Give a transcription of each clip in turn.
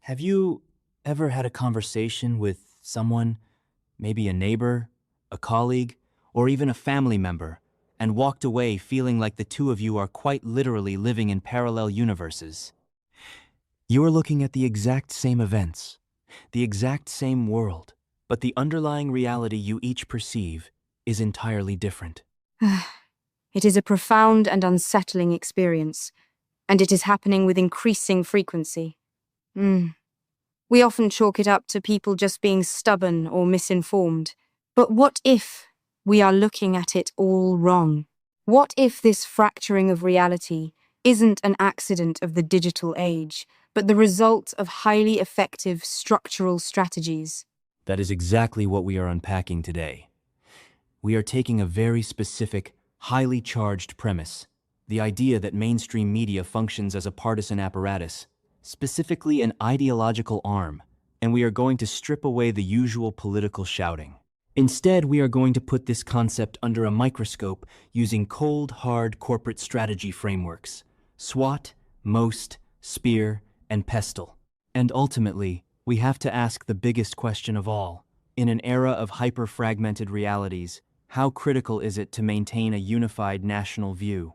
Have you ever had a conversation with someone, maybe a neighbor, a colleague, or even a family member, and walked away feeling like the two of you are quite literally living in parallel universes? You are looking at the exact same events, the exact same world, but the underlying reality you each perceive is entirely different. It is a profound and unsettling experience, and it is happening with increasing frequency. We often chalk it up to people just being stubborn or misinformed. But what if we are looking at it all wrong? What if this fracturing of reality isn't an accident of the digital age, but the result of highly effective structural strategies? That is exactly what we are unpacking today. We are taking a very specific, highly charged premise, the idea that mainstream media functions as a partisan apparatus, specifically an ideological arm, and we are going to strip away the usual political shouting. Instead, we are going to put this concept under a microscope using cold, hard corporate strategy frameworks: SWOT, MOST, SPEAR, and PESTLE. And ultimately, we have to ask the biggest question of all. In an era of hyper-fragmented realities, how critical is it to maintain a unified national view?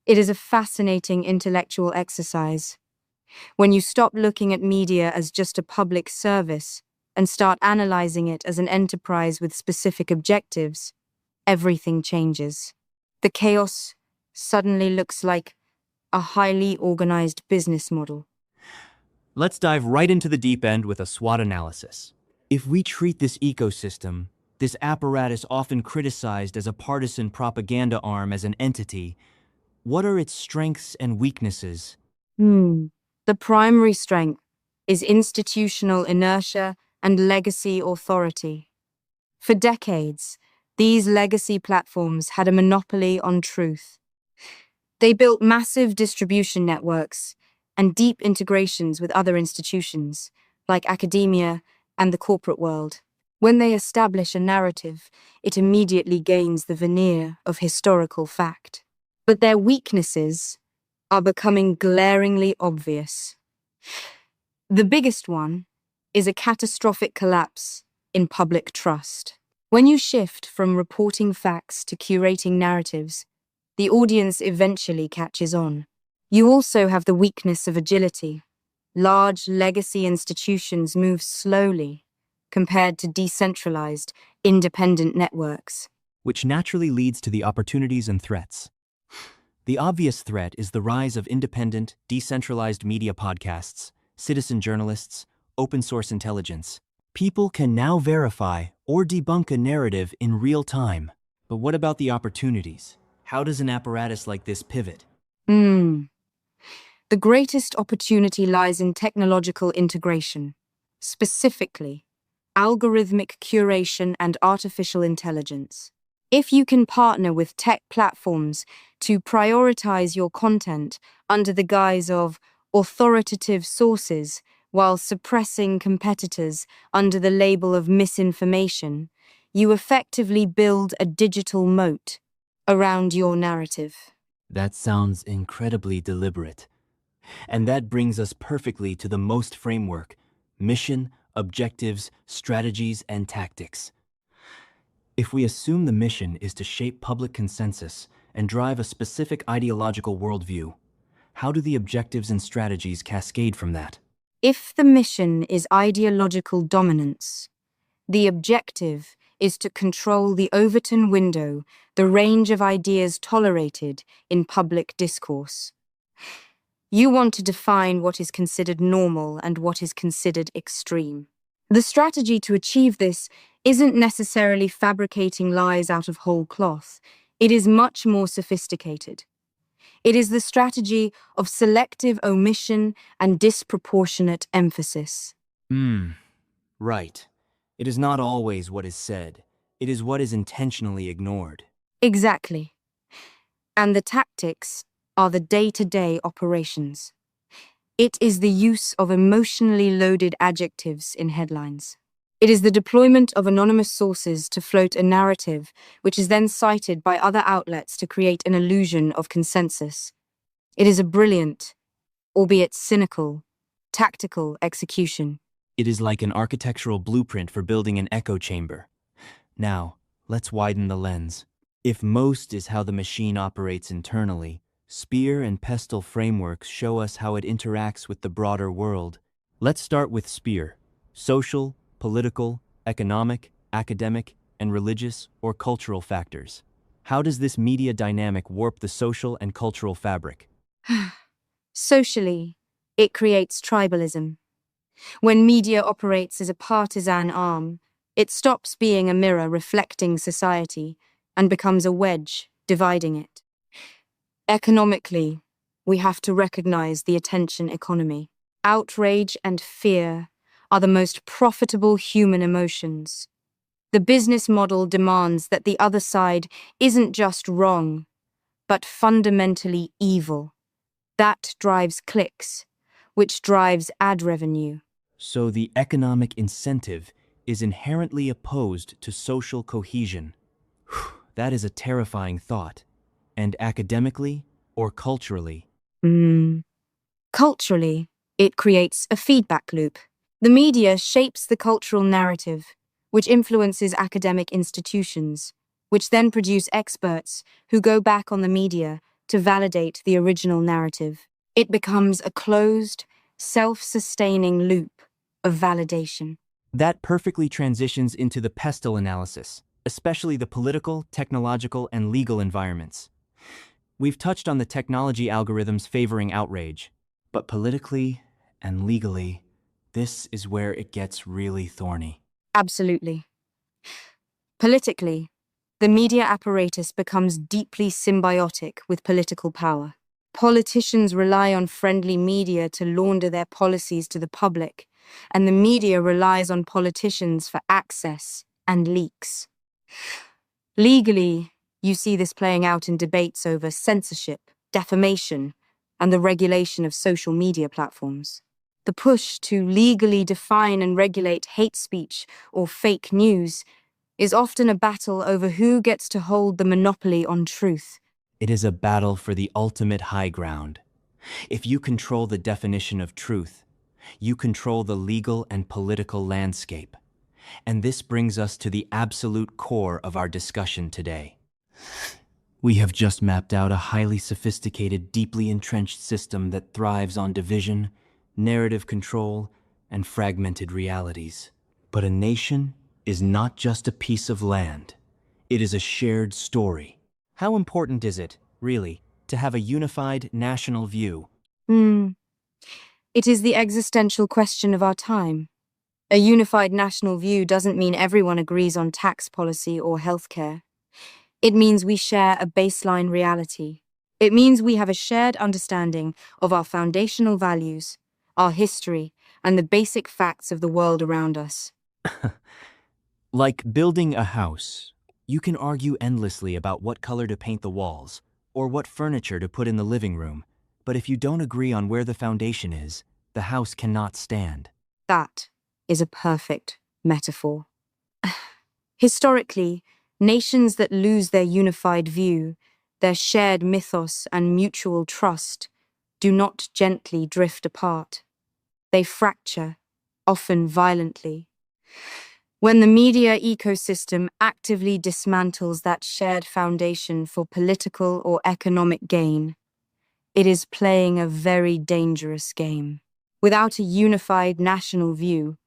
It is a fascinating intellectual exercise. When you stop looking at media as just a public service and start analyzing it as an enterprise with specific objectives, everything changes. The chaos suddenly looks like a highly organized business model. Let's dive right into the deep end with a SWOT analysis. If we treat this ecosystem, this apparatus often criticized as a partisan propaganda arm, as an entity, what are its strengths and weaknesses? The primary strength is institutional inertia and legacy authority. For decades, these legacy platforms had a monopoly on truth. They built massive distribution networks and deep integrations with other institutions, like academia and the corporate world. When they establish a narrative, it immediately gains the veneer of historical fact. But their weaknesses are becoming glaringly obvious. The biggest one is a catastrophic collapse in public trust. When you shift from reporting facts to curating narratives, the audience eventually catches on. You also have the weakness of agility. Large legacy institutions move slowly compared to decentralized, independent networks. Which naturally leads to the opportunities and threats. The obvious threat is the rise of independent, decentralized media podcasts, citizen journalists, open source intelligence. People can now verify or debunk a narrative in real time. But what about the opportunities? How does an apparatus like this pivot? The greatest opportunity lies in technological integration, specifically algorithmic curation and artificial intelligence. If you can partner with tech platforms to prioritize your content under the guise of authoritative sources while suppressing competitors under the label of misinformation, you effectively build a digital moat around your narrative. That sounds incredibly deliberate. And that brings us perfectly to the MOST framework: mission, objectives, strategies, and tactics. If we assume the mission is to shape public consensus and drive a specific ideological worldview, how do the objectives and strategies cascade from that? If the mission is ideological dominance, the objective is to control the Overton window, the range of ideas tolerated in public discourse. You want to define what is considered normal and what is considered extreme. The strategy to achieve this isn't necessarily fabricating lies out of whole cloth. It is much more sophisticated. It is the strategy of selective omission and disproportionate emphasis. Right. It is not always what is said. It is what is intentionally ignored. Exactly. And the tactics are the day-to-day operations. It is the use of emotionally loaded adjectives in headlines. It is the deployment of anonymous sources to float a narrative, which is then cited by other outlets to create an illusion of consensus. It is a brilliant, albeit cynical, tactical execution. It is like an architectural blueprint for building an echo chamber. Now, let's widen the lens. If most is how the machine operates internally, Spear and Pestle frameworks show us how it interacts with the broader world. Let's start with Spear: social, political, economic, academic, and religious or cultural factors. How does this media dynamic warp the social and cultural fabric? Socially, it creates tribalism. When media operates as a partisan arm, it stops being a mirror reflecting society and becomes a wedge dividing it. Economically, we have to recognize the attention economy. Outrage and fear are the most profitable human emotions. The business model demands that the other side isn't just wrong, but fundamentally evil. That drives clicks, which drives ad revenue. So the economic incentive is inherently opposed to social cohesion. That is a terrifying thought. And academically or culturally? Culturally, it creates a feedback loop. The media shapes the cultural narrative, which influences academic institutions, which then produce experts who go back on the media to validate the original narrative. It becomes a closed, self-sustaining loop of validation. That perfectly transitions into the Pestle analysis, especially the political, technological, and legal environments. We've touched on the technology algorithms favoring outrage, but politically and legally, this is where it gets really thorny. Absolutely. Politically, the media apparatus becomes deeply symbiotic with political power. Politicians rely on friendly media to launder their policies to the public, and the media relies on politicians for access and leaks. Legally, you see this playing out in debates over censorship, defamation, and the regulation of social media platforms. The push to legally define and regulate hate speech or fake news is often a battle over who gets to hold the monopoly on truth. It is a battle for the ultimate high ground. If you control the definition of truth, you control the legal and political landscape. And this brings us to the absolute core of our discussion today. We have just mapped out a highly sophisticated, deeply entrenched system that thrives on division, narrative control, and fragmented realities. But a nation is not just a piece of land. It is a shared story. How important is it, really, to have a unified national view? It is the existential question of our time. A unified national view doesn't mean everyone agrees on tax policy or healthcare. It means we share a baseline reality. It means we have a shared understanding of our foundational values, our history, and the basic facts of the world around us. Like building a house, you can argue endlessly about what color to paint the walls or what furniture to put in the living room, but if you don't agree on where the foundation is, the house cannot stand. That is a perfect metaphor. Historically, nations that lose their unified view, their shared mythos and mutual trust, do not gently drift apart. They fracture, often violently. When the media ecosystem actively dismantles that shared foundation for political or economic gain, it is playing a very dangerous game. Without a unified national view,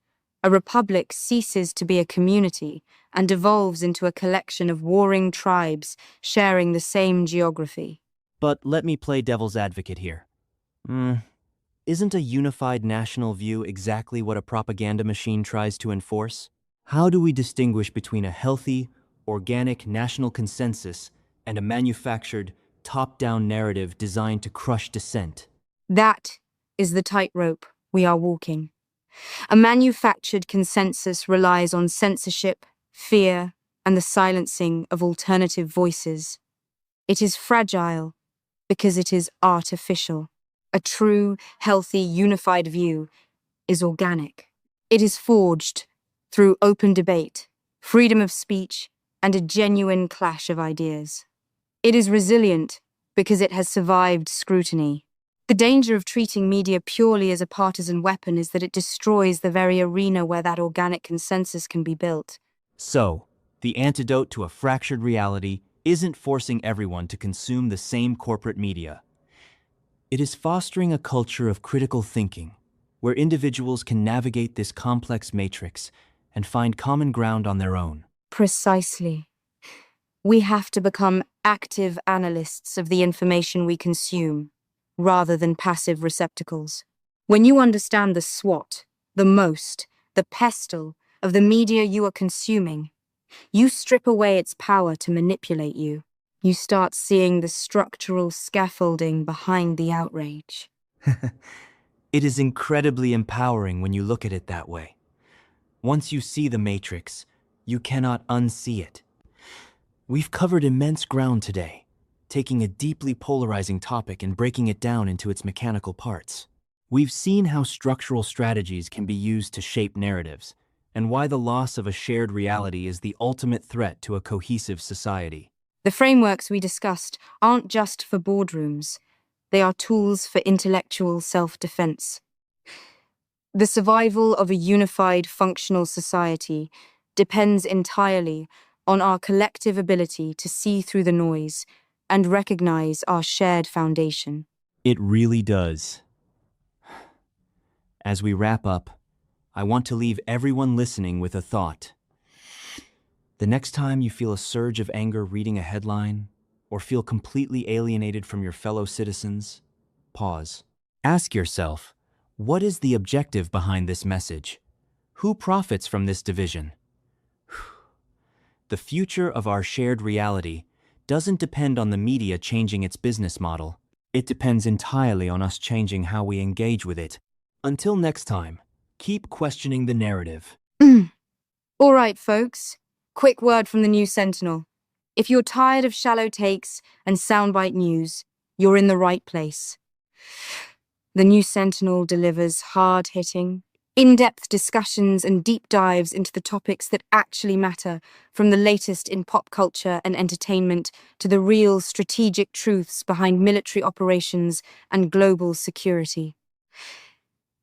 a republic ceases to be a community and devolves into a collection of warring tribes sharing the same geography. But let me play devil's advocate here. Isn't a unified national view exactly what a propaganda machine tries to enforce? How do we distinguish between a healthy, organic national consensus and a manufactured, top-down narrative designed to crush dissent? That is the tightrope we are walking. A manufactured consensus relies on censorship, fear, and the silencing of alternative voices. It is fragile because it is artificial. A true, healthy, unified view is organic. It is forged through open debate, freedom of speech, and a genuine clash of ideas. It is resilient because it has survived scrutiny. The danger of treating media purely as a partisan weapon is that it destroys the very arena where that organic consensus can be built. So, the antidote to a fractured reality isn't forcing everyone to consume the same corporate media. It is fostering a culture of critical thinking, where individuals can navigate this complex matrix and find common ground on their own. Precisely. We have to become active analysts of the information we consume, rather than passive receptacles. When you understand the SWOT, the most, the pestle of the media you are consuming, you strip away its power to manipulate you. You start seeing the structural scaffolding behind the outrage. It is incredibly empowering when you look at it that way. Once you see the matrix, you cannot unsee it. We've covered immense ground today, taking a deeply polarizing topic and breaking it down into its mechanical parts. We've seen how structural strategies can be used to shape narratives, and why the loss of a shared reality is the ultimate threat to a cohesive society. The frameworks we discussed aren't just for boardrooms. They are tools for intellectual self-defense. The survival of a unified, functional society depends entirely on our collective ability to see through the noise and recognize our shared foundation. It really does. As we wrap up, I want to leave everyone listening with a thought. The next time you feel a surge of anger reading a headline, or feel completely alienated from your fellow citizens, pause. Ask yourself, what is the objective behind this message? Who profits from this division? The future of our shared reality doesn't depend on the media changing its business model. It depends entirely on us changing how we engage with it. Until next time, keep questioning the narrative. All right, folks. Quick word from the News Sentinel. If you're tired of shallow takes and soundbite news, you're in the right place. The News Sentinel delivers hard-hitting, in-depth discussions and deep dives into the topics that actually matter, from the latest in pop culture and entertainment to the real strategic truths behind military operations and global security.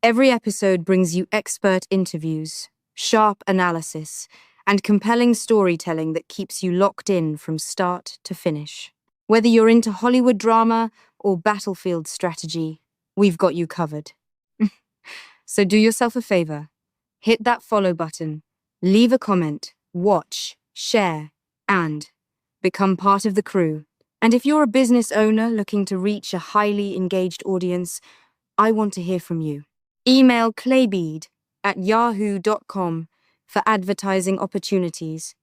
Every episode brings you expert interviews, sharp analysis, and compelling storytelling that keeps you locked in from start to finish. Whether you're into Hollywood drama or battlefield strategy, we've got you covered. So do yourself a favor, hit that follow button, leave a comment, watch, share, and become part of the crew. And if you're a business owner looking to reach a highly engaged audience, I want to hear from you. Email claybead@yahoo.com for advertising opportunities.